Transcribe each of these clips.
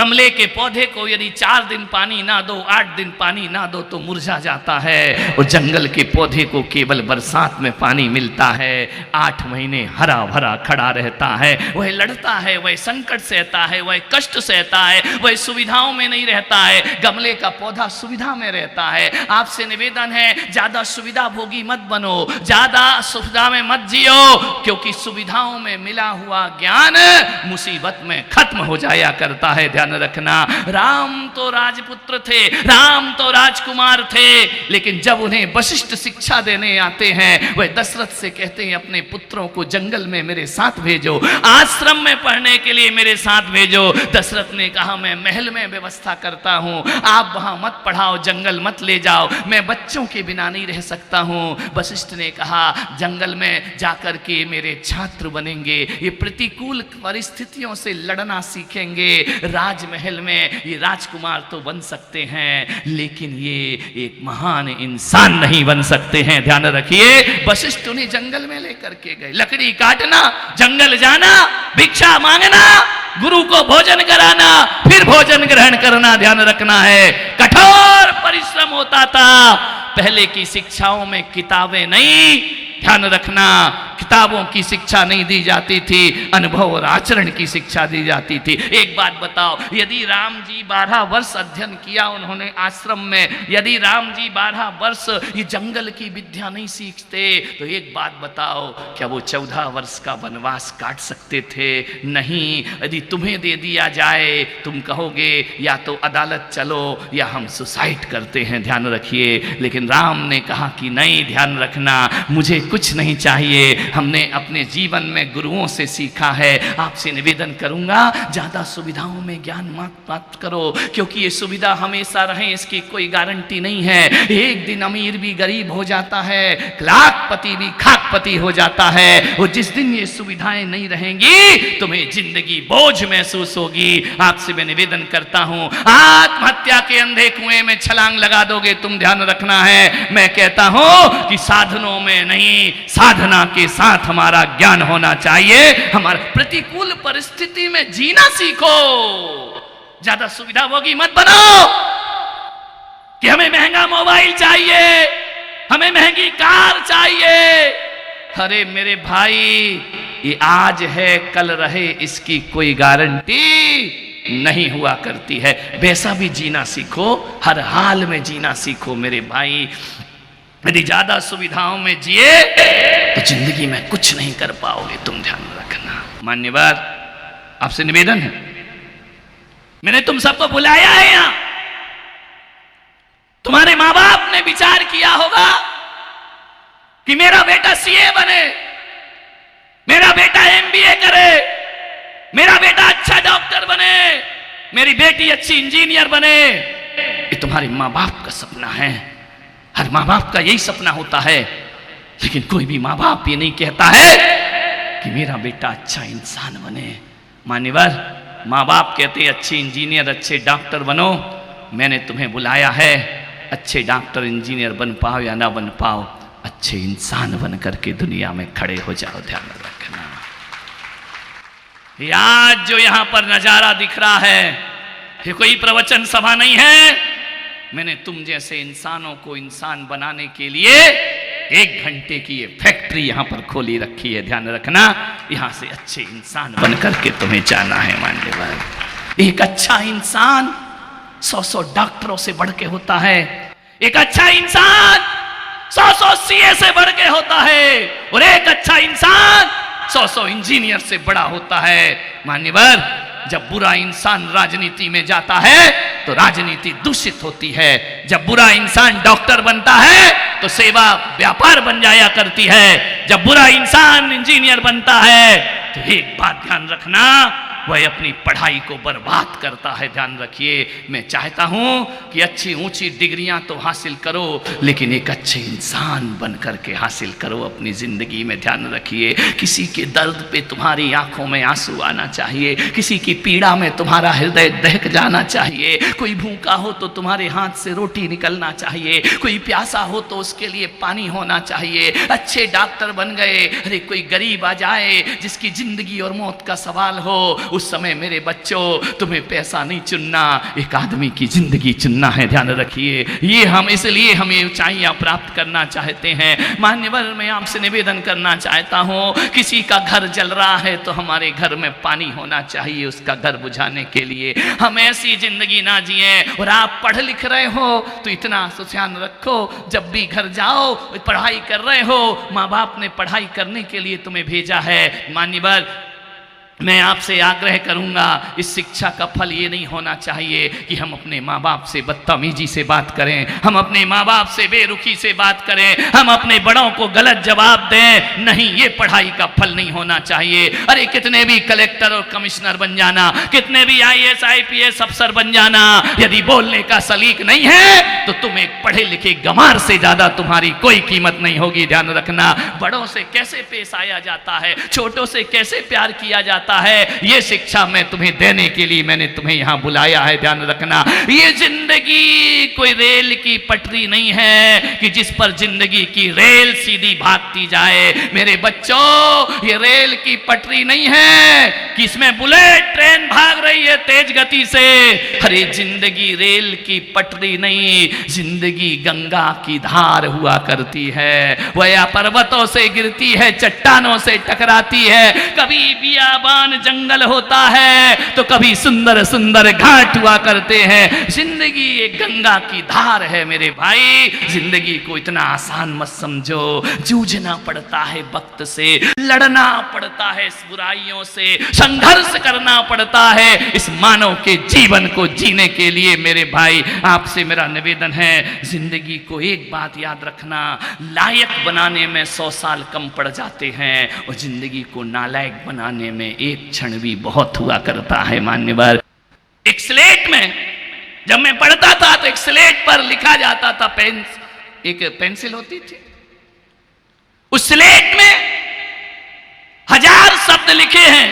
गमले के पौधे को यदि 4 दिन पानी ना दो, 8 दिन पानी ना दो तो मुरझा जाता है। और जंगल के पौधे को केवल बरसात में पानी मिलता है, 8 महीने हरा भरा खड़ा रहता है। वह लड़ता है, वह संकट सहता है, वह कष्ट सहता है, वह सुविधाओं में नहीं रहता है। गमले का पौधा सुविधा में रहता है। आपसे निवेदन है, ज्यादा सुविधा भोगी मत बनो, ज्यादा सुविधा में मत जियो, क्योंकि सुविधाओं में मिला हुआ ज्ञान मुसीबत में खत्म हो जाया करता है। ध्यान रखना, राम तो राजपुत्र थे, राम तो राजकुमार थे, लेकिन जब उन्हें वशिष्ठ शिक्षा देने आते हैं, वह दशरथ से कहते हैं अपने पुत्रों को जंगल में मेरे साथ भेजो, आश्रम में पढ़ने के लिए मेरे साथ भेजो। दशरथ ने कहा मैं महल में व्यवस्था करता हूं, आप वहां मत पढ़ाओ, जंगल मत ले जाओ, मैं बच्चों के बिना नहीं रह सकता हूं। वशिष्ठ ने कहा जंगल में जाकर के मेरे छात्र बनेंगे, ये प्रतिकूल परिस्थितियों से लड़ना सीखेंगे। राजमहल में ये राजकुमार तो बन सकते हैं, लेकिन ये एक महान इंसान नहीं बन सकते हैं। ध्यान रखिए, वशिष्ठ उन्हें जंगल में लेकर के गए, लकड़ी काटना, जंगल जाना, भिक्षा मांगना, गुरु को भोजन कराना, फिर भोजन ग्रहण करना। ध्यान रखना है, कठोर परिश्रम होता था। पहले की शिक्षाओं में किताबें नहीं, ध्यान रखना, किताबों की शिक्षा नहीं दी जाती थी, अनुभव और आचरण की शिक्षा दी जाती थी। एक बात बताओ, यदि राम जी 12 वर्ष अध्ययन किया उन्होंने आश्रम में, यदि राम जी 12 वर्ष ये जंगल की विद्या नहीं सीखते, तो एक बात बताओ, क्या वो 14 वर्ष का वनवास काट सकते थे? नहीं। यदि तुम्हें दे दिया जाए, तुम कहोगे या तो अदालत चलो या हम सुसाइड करते हैं। ध्यान रखिए, लेकिन राम ने कहा कि नहीं, ध्यान रखना, मुझे कुछ नहीं चाहिए, हमने अपने जीवन में गुरुओं से सीखा है। आपसे निवेदन करूंगा, ज्यादा सुविधाओं में ज्ञान मत करो, क्योंकि ये सुविधा हमेशा रहे इसकी कोई गारंटी नहीं है। एक दिन अमीर भी गरीब हो जाता है, लाखपति भी खाकपति हो जाता है। और जिस दिन ये सुविधाएं नहीं रहेंगी, तुम्हें जिंदगी बोझ महसूस होगी। आपसे मैं निवेदन करता हूं, आत्महत्या के अंधे कुएं में छलांग लगा दोगे तुम। ध्यान रखना है, मैं कहता हूं कि साधनों में नहीं, साधना के साथ हमारा ज्ञान होना चाहिए। हमारा प्रतिकूल परिस्थिति में जीना सीखो, ज्यादा सुविधा भोगी मत बनो कि हमें महंगा मोबाइल चाहिए, हमें महंगी कार चाहिए। अरे मेरे भाई, ये आज है कल रहे इसकी कोई गारंटी नहीं हुआ करती है। वैसा भी जीना सीखो, हर हाल में जीना सीखो मेरे भाई। यदि ज्यादा सुविधाओं में जिए तो जिंदगी में कुछ नहीं कर पाओगे तुम। ध्यान रखना। मान्यवर, आपसे निवेदन है, मैंने तुम सबको बुलाया है यहां। तुम्हारे मां बाप ने विचार किया होगा कि मेरा बेटा सीए बने, मेरा बेटा एमबीए करे, मेरा बेटा अच्छा डॉक्टर बने, मेरी बेटी अच्छी इंजीनियर बने। ये तुम्हारे मां बाप का सपना है, हर मां बाप का यही सपना होता है। लेकिन कोई भी मां बाप ये नहीं कहता है कि मेरा बेटा अच्छा इंसान बने। मान्यवर, मां बाप कहते हैं अच्छे इंजीनियर, अच्छे डॉक्टर बनो। मैंने तुम्हें बुलाया है, अच्छे डॉक्टर इंजीनियर बन पाओ या ना बन पाओ, अच्छे इंसान बन करके दुनिया में खड़े हो जाओ। ध्यान रखना। आज जो यहां पर नजारा दिख रहा है, ये कोई प्रवचन सभा नहीं है। मैंने तुम जैसे इंसानों को इंसान बनाने के लिए 1 घंटे की ये फैक्ट्री यहां पर खोली रखी है। ध्यान रखना, यहां से अच्छे इंसान बन करके तुम्हें जाना है। मान्यवर, एक अच्छा इंसान 100 डॉक्टरों से बढ़ के होता है, एक अच्छा इंसान 100 सीए से बढ़ के होता है, और एक अच्छा इंसान 100 इंजीनियर से बड़ा होता है। मान्यवर, जब बुरा इंसान राजनीति में जाता है तो राजनीति दूषित होती है। जब बुरा इंसान डॉक्टर बनता है तो सेवा व्यापार बन जाया करती है। जब बुरा इंसान इंजीनियर बनता है तो एक बात ध्यान रखना, वह अपनी पढ़ाई को बर्बाद करता है। ध्यान रखिए, मैं चाहता हूं कि अच्छी ऊंची डिग्रियां तो हासिल करो, लेकिन एक अच्छे इंसान बन करके हासिल करो अपनी जिंदगी में। ध्यान रखिए, किसी के दर्द पे तुम्हारी आंखों में आंसू आना चाहिए, किसी की पीड़ा में तुम्हारा हृदय दहक जाना चाहिए। कोई भूखा हो तो तुम्हारे हाथ से रोटी निकलना चाहिए, कोई प्यासा हो तो उसके लिए पानी होना चाहिए। अच्छे डॉक्टर बन गए, अरे कोई गरीब आ जाए जिसकी जिंदगी और मौत का सवाल हो, उस समय मेरे बच्चों तुम्हें पैसा नहीं चुनना, एक आदमी की जिंदगी चुनना है। ध्यान रखिए, ये हम इसलिए हमें ऊंचाइयां प्राप्त करना चाहते हैं। मान्यवर, मैं आपसे निवेदन करना चाहता हूं, किसी का घर जल रहा है तो हमारे घर में पानी होना चाहिए उसका घर बुझाने के लिए। हम ऐसी जिंदगी ना जिए। और आप पढ़ लिख रहे हो तो इतना ध्यान रखो, जब भी घर जाओ पढ़ाई कर रहे हो, माँ बाप ने पढ़ाई करने के लिए तुम्हें भेजा है। मान्यवर, मैं आपसे आग्रह करूंगा, इस शिक्षा का फल ये नहीं होना चाहिए कि हम अपने माँ बाप से बदतमीजी से बात करें, हम अपने माँ बाप से बेरुखी से बात करें, हम अपने बड़ों को गलत जवाब दें। नहीं, ये पढ़ाई का फल नहीं होना चाहिए। अरे कितने भी कलेक्टर और कमिश्नर बन जाना, कितने भी IAS IPS अफसर बन जाना, यदि बोलने का सलीक नहीं है तो तुम एक पढ़े लिखे गंवार से ज्यादा तुम्हारी कोई कीमत नहीं होगी। ध्यान रखना, बड़ों से कैसे पेश आया जाता है, छोटों से कैसे प्यार किया जाता है, ये शिक्षा मैं तुम्हें देने के लिए मैंने तुम्हें यहां बुलाया है। ध्यान रखना, ये जिंदगी कोई रेल की पटरी नहीं है कि जिस पर जिंदगी की रेल सीधी भागती जाए। मेरे बच्चों, ये रेल की पटरी नहीं है कि इसमें बुलेट ट्रेन भाग रही है तेज गति से। अरे जिंदगी रेल की पटरी नहीं, जिंदगी गंगा की धार हुआ करती है। वह पर्वतों से गिरती है, चट्टानों से टकराती है, कभी बियाबान जंगल होता है तो कभी सुंदर सुंदर घाट हुआ करते हैं। जिंदगी एक गंगा की धार है मेरे भाई। जिंदगी को इतना आसान मत समझो, जूझना पड़ता है वक्त से, लड़ना पड़ता है इस बुराइयों से, संघर्ष करना पड़ता है इस मानव के जीवन को जीने के लिए। मेरे भाई, आपसे मेरा निवेदन है, जिंदगी को एक बात याद रखना, लायक बनाने में 100 साल कम पड़ जाते हैं और जिंदगी को नालायक बनाने में एक क्षण भी बहुत हुआ करता है। मान्यवर, एक स्लेट में जब मैं पढ़ता था तो एक स्लेट पर लिखा जाता था, एक पेंसिल होती थी, उस स्लेट में 1000 शब्द लिखे हैं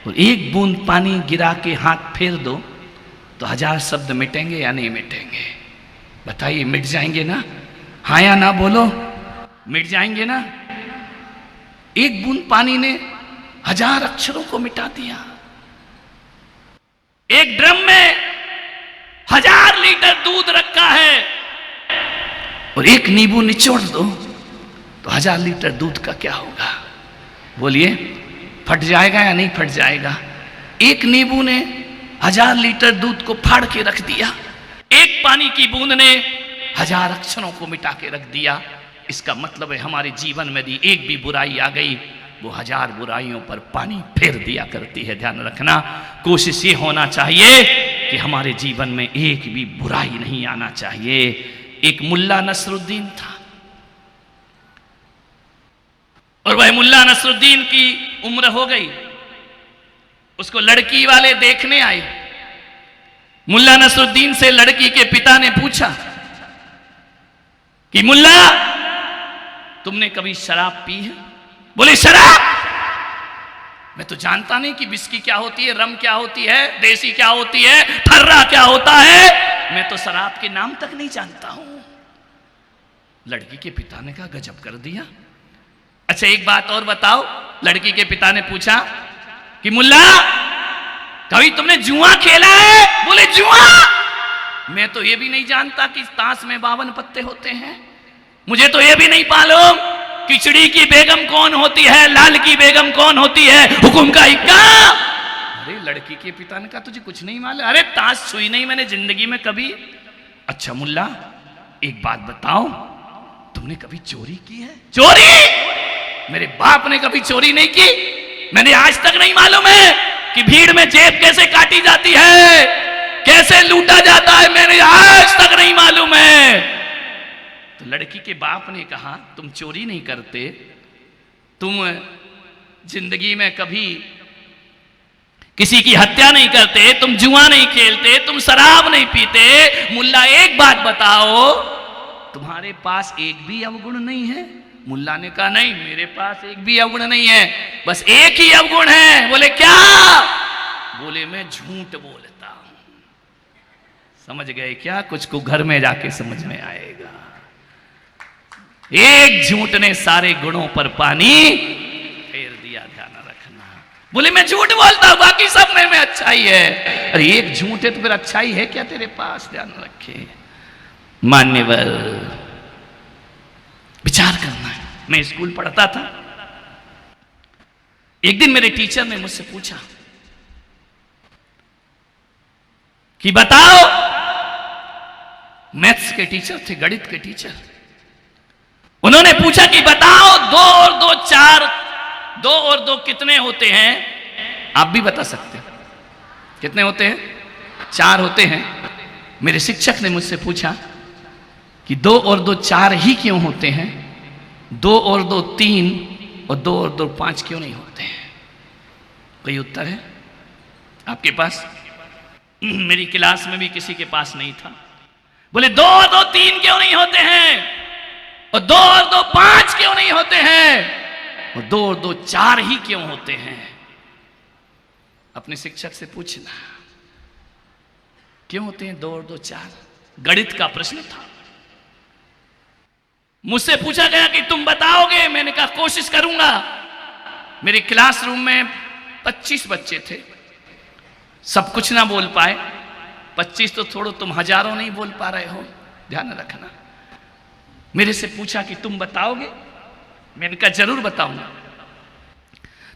और एक बूंद पानी गिरा के हाथ फेर दो तो 1000 शब्द मिटेंगे या नहीं मिटेंगे? बताइए, मिट जाएंगे ना? हाँ या ना बोलो, मिट जाएंगे ना? एक बूंद पानी ने 1000 अक्षरों को मिटा दिया। एक ड्रम में 1000 लीटर दूध रखा है और एक नींबू निचोड़ दो तो 1000 लीटर दूध का क्या होगा? बोलिए, फट जाएगा या नहीं फट जाएगा? एक नींबू ने 1000 लीटर दूध को फाड़ के रख दिया, एक पानी की बूंद ने 1000 अक्षरों को मिटा के रख दिया। इसका मतलब है हमारे जीवन में यदि एक भी बुराई आ गई, वो 1000 बुराइयों पर पानी फेर दिया करती है। ध्यान रखना, कोशिश ये होना चाहिए कि हमारे जीवन में एक भी बुराई नहीं आना चाहिए। एक मुल्ला नसरुद्दीन था और वह मुल्ला नसरुद्दीन की उम्र हो गई, उसको लड़की वाले देखने आए। मुल्ला नसरुद्दीन से लड़की के पिता ने पूछा कि मुल्ला, तुमने कभी शराब पी है? बोले, शराब? मैं तो जानता नहीं कि विस्की क्या होती है, रम क्या होती है, देसी क्या होती है, ठर्रा क्या होता है, मैं तो शराब के नाम तक नहीं जानता हूं। लड़की के पिता ने कहा, गजब कर दिया। अच्छा, एक बात और बताओ। लड़की के पिता ने पूछा कि मुल्ला, कभी तुमने जुआ खेला है? बोले, जुआ? मैं तो ये भी नहीं जानता कि ताश में 52 पत्ते होते हैं। मुझे तो ये भी नहीं मालूम खिचड़ी की बेगम कौन होती है, लाल की बेगम कौन होती है, हुकुम का इक्का। अरे लड़की के पिता ने कहा, तुझे कुछ नहीं मालूम? अरे ताश छुई नहीं मैंने जिंदगी में कभी। अच्छा मुल्ला, एक बात बताओ, तुमने कभी चोरी की है? चोरी? मेरे बाप ने कभी चोरी नहीं की। मैंने आज तक नहीं मालूम है कि भीड़ में जेब कैसे काटी जाती है, कैसे लूटा जाता है, मैंने आज तक नहीं मालूम है। तो लड़की के बाप ने कहा, तुम चोरी नहीं करते, तुम जिंदगी में कभी किसी की हत्या नहीं करते, तुम जुआ नहीं खेलते, तुम शराब नहीं पीते। मुल्ला, एक बात बताओ, तुम्हारे पास एक भी अवगुण नहीं है? मुल्ला ने कहा, नहीं, मेरे पास एक भी अवगुण नहीं है, बस एक ही अवगुण है। बोले, क्या? बोले, मैं झूठ बोलता हूं। समझ गए क्या? कुछ को घर में जाके समझ में आएगा। एक झूठ ने सारे गुणों पर पानी फेर दिया। ध्यान रखना। बोले मैं झूठ बोलता हूं, बाकी सब में अच्छाई है। अरे एक झूठ है तो फिर अच्छाई है क्या तेरे पास? ध्यान रखे मान्यवर, विचार करना है। मैं स्कूल पढ़ता था, एक दिन मेरे टीचर ने मुझसे पूछा कि बताओ, मैथ्स के टीचर थे, गणित के टीचर, उन्होंने पूछा कि बताओ 2 और 2 4, 2 और 2 कितने होते हैं? आप भी बता सकते हैं कितने होते हैं? 4 होते हैं। मेरे शिक्षक ने मुझसे पूछा कि 2 और 2 4 ही क्यों होते हैं, 2 और 2 3 और 2 और 2 5 क्यों नहीं होते हैं? कोई उत्तर है आपके पास? मेरी क्लास में भी किसी के पास नहीं था। बोले 2 और 2 3 क्यों नहीं होते हैं, और 2 और 2 5 क्यों नहीं होते हैं, और 2 और 2 4 ही क्यों होते हैं? अपने शिक्षक से पूछना क्यों होते हैं 2 और 2 4। गणित का प्रश्न था, मुझसे पूछा गया कि तुम बताओगे। मैंने कहा कोशिश करूंगा। मेरे क्लासरूम में 25 बच्चे थे, सब कुछ ना बोल पाए। 25 तो छोड़ो, तुम हजारों नहीं बोल पा रहे हो, ध्यान रखना। मेरे से पूछा कि तुम बताओगे? मैंने कहा जरूर बताऊंगा।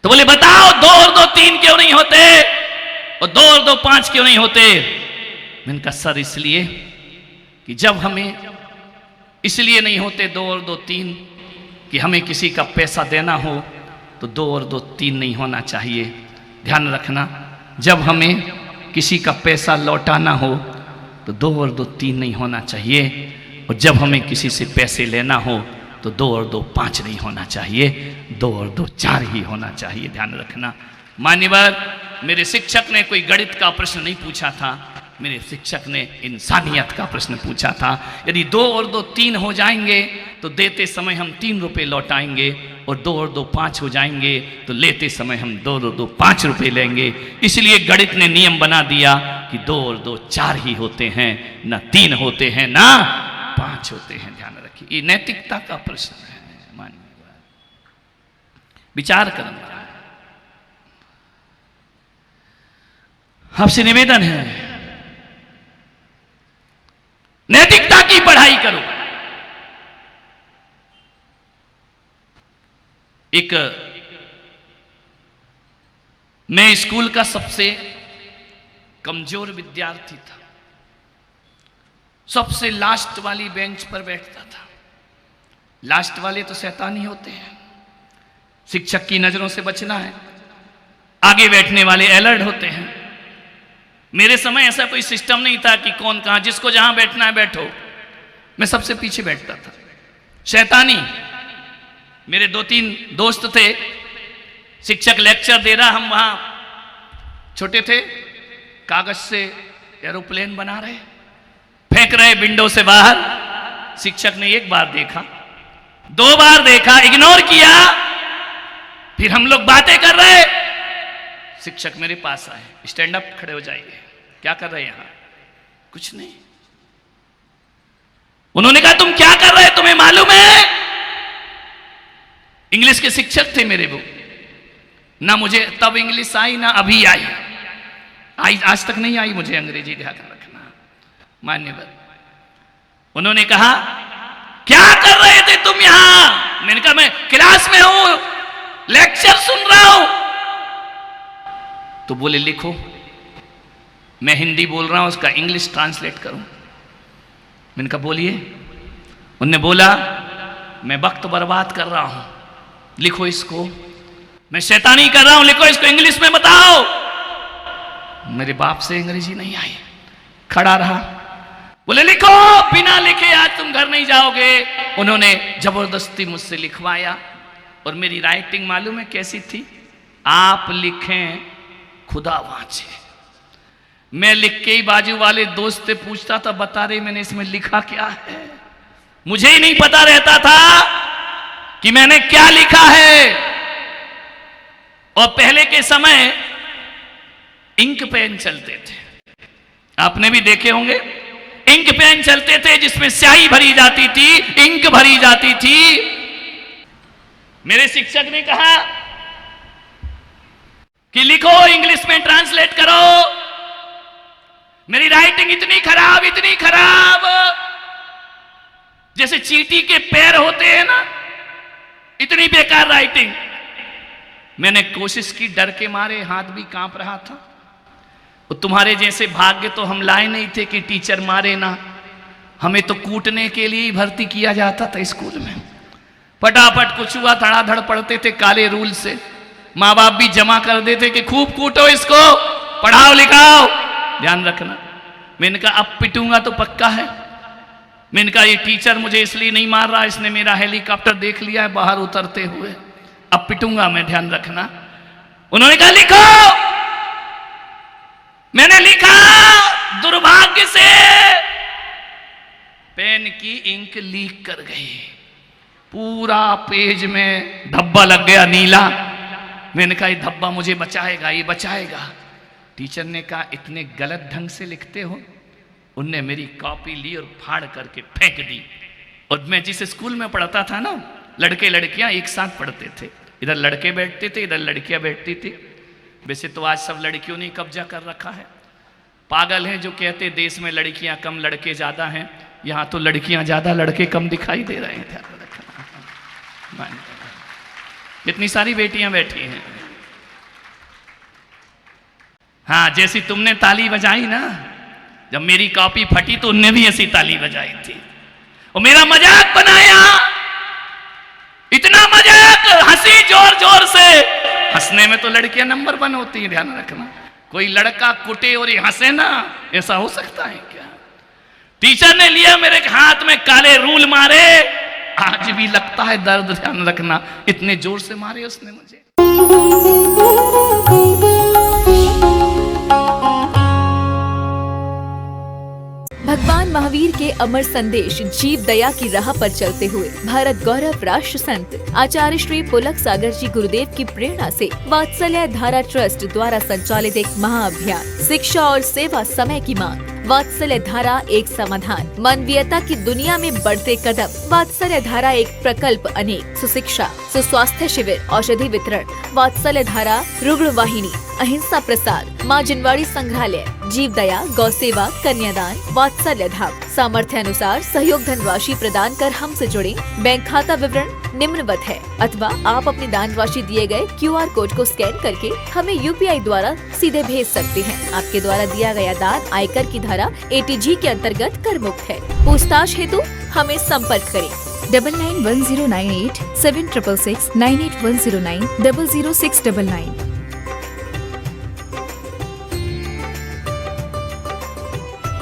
तो बोले बताओ 2 और 2 3 क्यों नहीं होते, और 2 और 2 5 क्यों नहीं होते? मैंने कहा सर इसलिए कि जब हमें इसलिए नहीं होते 2 और 2 3 कि हमें किसी का पैसा देना हो तो 2 और 2 3 नहीं होना चाहिए। ध्यान रखना, जब हमें किसी का पैसा लौटाना हो तो 2 और 2 3 नहीं होना चाहिए, और जब हमें किसी से पैसे लेना हो तो 2 और 2 5 नहीं होना चाहिए, 2 और 2 4 ही होना चाहिए। ध्यान रखना मान्यवर, मेरे शिक्षक ने कोई गणित का प्रश्न नहीं पूछा था, मेरे शिक्षक ने इंसानियत का प्रश्न पूछा था। यदि 2 और 2 3 हो जाएंगे तो देते समय हम 3 रुपए लौटाएंगे, और 2 और 2 5 हो जाएंगे तो लेते समय हम 2 और 2 5 रुपए लेंगे। इसलिए गणित ने नियम बना दिया कि 2 और 2 4 ही होते हैं, ना 3 होते हैं ना 5 होते हैं। ध्यान रखिए, ये नैतिकता का प्रश्न है। मानिए, विचार करना। आपसे निवेदन है, नैतिकता की पढ़ाई करो। मैं स्कूल का सबसे कमजोर विद्यार्थी था, सबसे लास्ट वाली बेंच पर बैठता था। लास्ट वाले तो शैतान ही होते हैं, शिक्षक की नजरों से बचना है। आगे बैठने वाले अलर्ट होते हैं। मेरे समय ऐसा कोई सिस्टम नहीं था कि कौन कहां, जिसको जहां बैठना है बैठो। मैं सबसे पीछे बैठता था, शैतानी। मेरे 2-3 दोस्त थे, शिक्षक लेक्चर दे रहा, हम वहां छोटे थे, कागज से एरोप्लेन बना रहे, फेंक रहे विंडो से बाहर। शिक्षक ने 1 बार देखा, 2 बार देखा, इग्नोर किया, फिर हम लोग बातें कर रहे। शिक्षक मेरे पास आए, स्टैंड अप, खड़े हो जाइए, क्या कर रहे हैं यहां? कुछ नहीं। उन्होंने कहा तुम क्या कर रहे, तुम्हें मालूम है? इंग्लिश के शिक्षक थे मेरे वो। ना मुझे तब इंग्लिश आई ना अभी आई, आज तक नहीं आई मुझे अंग्रेजी, ध्यान रखना मान्यवर। उन्होंने कहा क्या कर रहे थे तुम यहां? मैंने कहा मैं क्लास में हूं, लेक्चर सुन रहा हूं। तो बोले लिखो। मैं हिंदी बोल रहा हूं, उसका इंग्लिश ट्रांसलेट करूं। मैंने कहा बोलिए। उन्होंने बोला मैं वक्त बर्बाद कर रहा हूं, लिखो इसको। मैं शैतानी कर रहा हूं, लिखो इसको, इंग्लिश में बताओ। मेरे बाप से अंग्रेजी नहीं आई, खड़ा रहा। बोले लिखो, बिना लिखे आज तुम घर नहीं जाओगे। उन्होंने जबरदस्ती मुझसे लिखवाया, और मेरी राइटिंग मालूम है कैसी थी? आप लिखें खुदा वांचे। मैं लिख के ही बाजू वाले दोस्त से पूछता था, बता रहे मैंने इसमें लिखा क्या है? मुझे ही नहीं पता रहता था कि मैंने क्या लिखा है। और पहले के समय इंक पेन चलते थे, आपने भी देखे होंगे। इंक पेन चलते थे जिसमें स्याही भरी जाती थी, इंक भरी जाती थी। मेरे शिक्षक ने कहा कि लिखो, इंग्लिश में ट्रांसलेट करो। मेरी राइटिंग इतनी खराब जैसे चींटी के पैर होते हैं ना, इतनी बेकार राइटिंग। मैंने कोशिश की, डर के मारे हाथ भी कांप रहा था। और तुम्हारे जैसे भाग्य तो हम लाए नहीं थे कि टीचर मारे ना, हमें तो कूटने के लिए ही भर्ती किया जाता था स्कूल में। फटाफट कुछ हुआ, धड़ाधड़ पढ़ते थे काले रूल से। माँ बाप भी जमा कर देते कि खूब कूटो इसको, पढ़ाओ लिखाओ, ध्यान रखना। मैंने कहा अब पिटूंगा तो पक्का है। मैंने कहा ये टीचर मुझे इसलिए नहीं मार रहा, इसने मेरा हेलीकॉप्टर देख लिया है बाहर उतरते हुए, अब पिटूंगा मैं, ध्यान रखना। उन्होंने कहा लिखो। मैंने लिखा, दुर्भाग्य से पेन की इंक लीक कर गई, पूरा पेज में धब्बा लग गया नीला। मैंने कहा ये धब्बा मुझे बचाएगा, ये बचाएगा। टीचर ने कहा इतने गलत ढंग से लिखते हो। उनने मेरी कॉपी ली और फाड़ करके फेंक दी। और मैं जिस स्कूल में पढ़ता था ना, लड़के लड़कियां एक साथ पढ़ते थे, इधर लड़के बैठते थे, इधर लड़कियां बैठती थी। वैसे तो आज सब लड़कियों ने कब्जा कर रखा है। पागल हैं जो कहते देश में लड़कियां कम लड़के ज्यादा हैं। यहां तो लड़कियां ज्यादा लड़के कम दिखाई दे रहे हैं। कितनी सारी बेटियां बैठी हैं। हाँ, जैसी तुमने ताली बजाई ना, जब मेरी कॉपी फटी तो उनने भी ऐसी ताली बजाई थी और मेरा मजाक बनाया। इतना मजाक, हंसी जोर जोर से। हंसने में तो लड़कियां नंबर 1 होती हैं, ध्यान रखना। कोई लड़का कुटे और ये हंसे ना, ऐसा हो सकता है क्या? टीचर ने लिया मेरे हाथ में काले रूल मारे, आज भी लगता है दर्द, ध्यान रखना। इतने जोर से मारे उसने मुझे। भगवान महावीर के अमर संदेश जीव दया की राह पर चलते हुए भारत गौरव राष्ट्र संत आचार्य श्री पुलक सागर जी गुरुदेव की प्रेरणा से वात्सल्य धारा ट्रस्ट द्वारा संचालित एक महाअभियान शिक्षा और सेवा समय की मांग। वात्सल्य धारा एक समाधान, मानवीयता की दुनिया में बढ़ते कदम। वात्सल्य धारा एक प्रकल्प अनेक, सुशिक्षा, सुस्वास्थ्य शिविर, औषधि वितरण। वात्सल्य धारा रुग्ण वाहिनी, अहिंसा प्रसार, माँ जिनवाड़ी संग्रहालय, जीव दया, गौ सेवा, कन्यादान, वात्सल्य धाम। सामर्थ्य अनुसार सहयोग धनराशि प्रदान कर हमसे जुड़े। बैंक खाता विवरण निम्नवत है, अथवा आप अपनी दान राशि दिए गए QR कोड को स्कैन करके हमें UPI द्वारा सीधे भेज सकते हैं। आपके द्वारा दिया गया दान आयकर की धारा ATG के अंतर्गत कर मुक्त है। पूछताछ हेतु हमें संपर्क करें 991098 7666 98109 00699।